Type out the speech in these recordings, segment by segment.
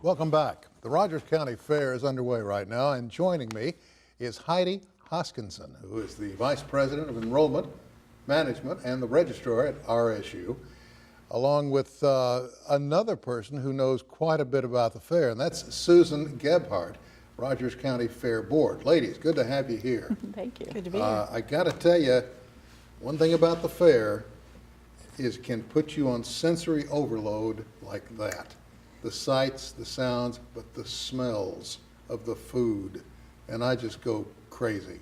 Welcome back. The Rogers County Fair is underway right now, and joining me is Heidi Hoskinson, who is the Vice President of Enrollment Management and the Registrar at RSU, along with another person who knows quite a bit about the fair, and that's Susan Gebhardt, Rogers County Fair Board. Ladies, good to have you here. Thank you. Good to be here. I got to tell you, one thing about the fair is it can put you on sensory overload like that. The sights, the sounds, but the smells of the food, and I just go crazy.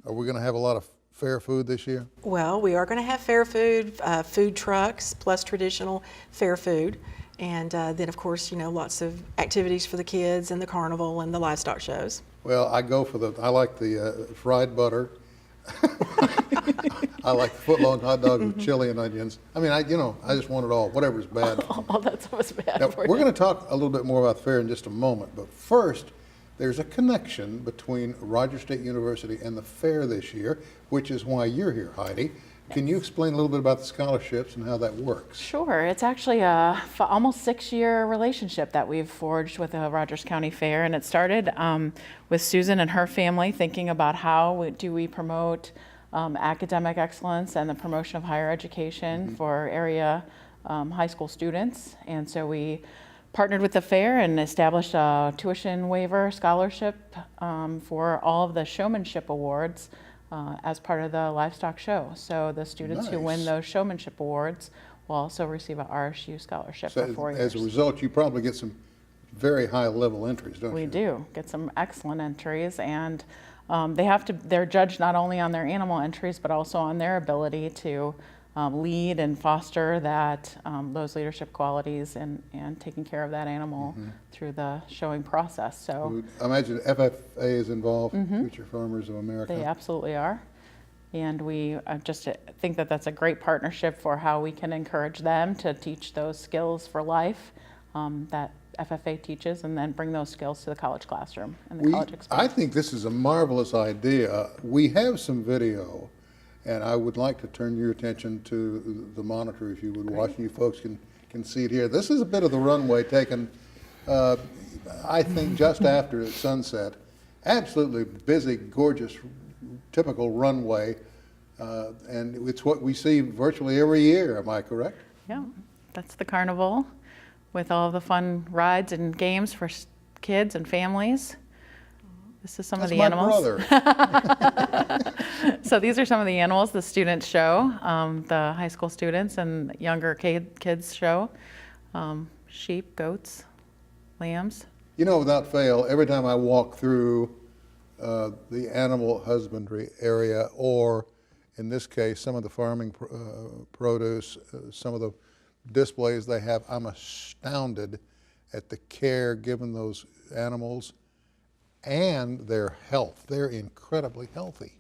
Are we going to have a lot of fair food this year? Well, we are going to have fair food, food trucks, plus traditional fair food. And then, of course, you know, lots of activities for the kids and the carnival and the livestock shows. Well, I like the fried butter. I like the foot-long hot dog with chili and onions. I mean, I just want it all, whatever's bad. Oh, that's what's bad Now, for we're you. going to talk a little bit more about the fair in just a moment, but first, there's a connection between Rogers State University and the fair this year, which is why you're here, Heidi. Can you explain a little bit about the scholarships and how that works? Sure. It's actually a almost 6-year relationship that we've forged with the Rogers County Fair, and it started with Susan and her family thinking about how do we promote academic excellence and the promotion of higher education for area high school students. And so we partnered with the fair and established a tuition waiver scholarship for all of the showmanship awards as part of the livestock show. So the students who win Nice. those showmanship awards will also receive a RSU scholarship So for 4 years. as a result, you probably get some very high-level entries, don't you? We do get some excellent entries, and they're judged not only on their animal entries, but also on their ability to lead and foster those leadership qualities and taking care of that animal through the showing process. So I imagine FFA is involved, Future Farmers of America. they absolutely are. And we just think that that's a great partnership for how we can encourage them to teach those skills for life that FFA teaches, and then bring those skills to the college classroom and the college I experience. think this is a marvelous idea. We have some video, and I would like to turn your attention to the monitor, if you would watch. You folks can see it here. This is a bit of the runway taken, I think, just after sunset. Absolutely busy, gorgeous, typical runway, and it's what we see virtually every year. Am I correct? Yeah, that's the carnival with all the fun rides and games for kids and families. This is some That's of the my animals. brother. So these are some of the animals the students show, the high school students and younger kids show. Sheep, goats, lambs. You know, without fail, every time I walk through the animal husbandry area, or in this case, some of the farming produce, some of the displays they have, I'm astounded at the care given those animals and their health. They're incredibly healthy.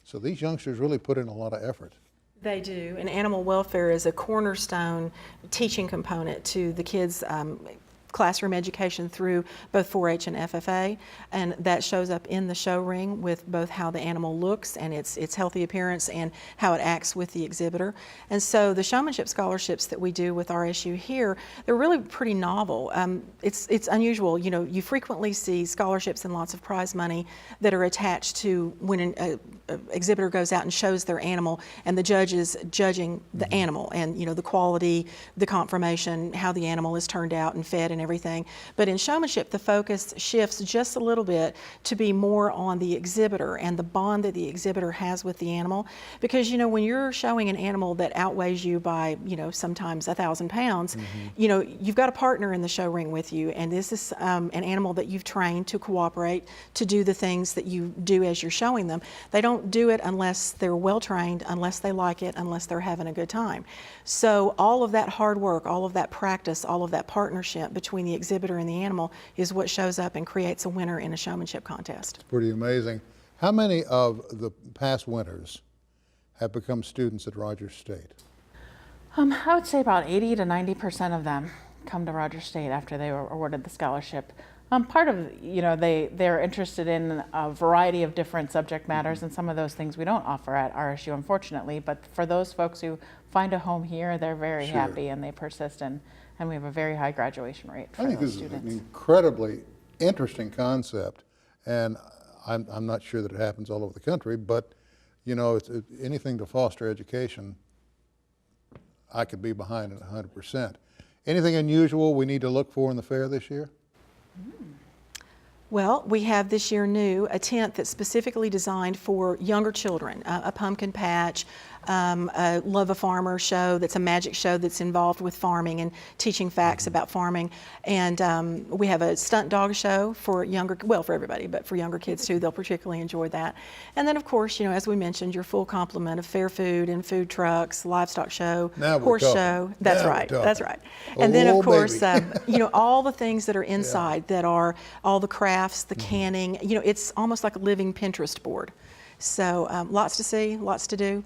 So these youngsters really put in a lot of effort. They do, and animal welfare is a cornerstone teaching component to the kids' classroom education through both 4-H and FFA, and that shows up in the show ring with both how the animal looks and its healthy appearance and how it acts with the exhibitor. And so the showmanship scholarships that we do with RSU here, they're really pretty novel. It's unusual. You know, you frequently see scholarships and lots of prize money that are attached to when an exhibitor goes out and shows their animal, and the judge is judging the animal and, you know, the quality, the conformation, how the animal is turned out and fed and everything. But in showmanship, the focus shifts just a little bit to be more on the exhibitor and the bond that the exhibitor has with the animal. Because, you know, when you're showing an animal that outweighs you by, you know, sometimes 1,000 pounds, you know, you've got a partner in the show ring with you, and this is an animal that you've trained to cooperate, to do the things that you do as you're showing them. They don't do it unless they're well trained, unless they like it, unless they're having a good time. So all of that hard work, all of that practice, all of that partnership between the exhibitor and the animal is what shows up and creates a winner in a showmanship contest. It's pretty amazing. How many of the past winners have become students at Rogers State? I would say about 80 to 90% of them come to Rogers State after they were awarded the scholarship. Part of, you know, they're interested in a variety of different subject matters, and some of those things we don't offer at RSU, unfortunately. But for those folks who find a home here, they're very Sure. happy, and they persist and and we have a very high graduation rate for I think those this is students. an incredibly interesting concept, and I'm not sure that it happens all over the country, but you know, anything to foster education, I could be behind it 100%. Anything unusual we need to look for in the fair this year? Well, we have this year new a tent that's specifically designed for younger children, a pumpkin patch, a Love a Farmer show that's a magic show that's involved with farming and teaching facts about farming. And we have a stunt dog show for younger, well, for everybody, but for younger kids too. They'll particularly enjoy that. And then, of course, you know, as we mentioned, your full complement of fair food and food trucks, livestock show, Now we're horse talking. show. That's Now we're right. talking. That's right. And then, Oh, of course, baby. you know, all the things that are inside that are all the crafts, the canning. You know, it's almost like a living Pinterest board. So lots to see, lots to do.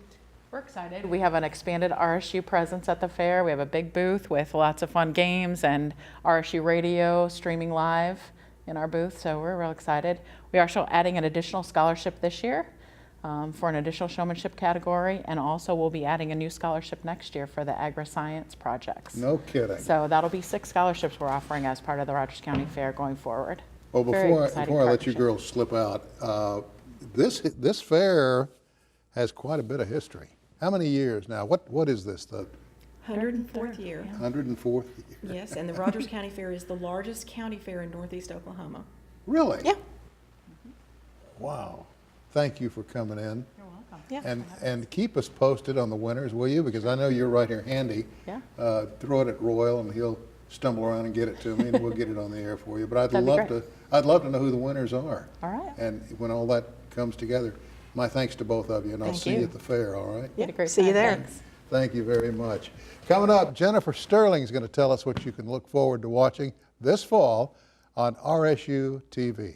We're excited. We have an expanded RSU presence at the fair. We have a big booth with lots of fun games and RSU radio streaming live in our booth, so we're real excited. We are also adding an additional scholarship this year for an additional showmanship category, and also we'll be adding a new scholarship next year for the agri-science projects. No kidding. So that'll be 6 scholarships we're offering as part of the Rogers County Fair going forward. Well, Very before exciting I let you partnership. girls slip out, this fair has quite a bit of history. How many years now? What is this, the 104th year. 104th year? Yes, and the Rogers County Fair is the largest county fair in northeast Oklahoma. Really? Yeah. Wow. Thank you for coming in. You're welcome. Yeah. And keep us posted on the winners, will you? Because I know you're right here handy. Yeah. Throw it at Royal and he'll stumble around and get it to me and we'll get it on the air for you. But That'd be great. I'd love to know who the winners are. All right. And when all that comes together, my thanks to both of you, and I'll Thank see you you. at the fair, all right? Had a great See you time. there. Thanks. Thank you very much. Coming up, Jennifer Sterling is going to tell us what you can look forward to watching this fall on RSU TV.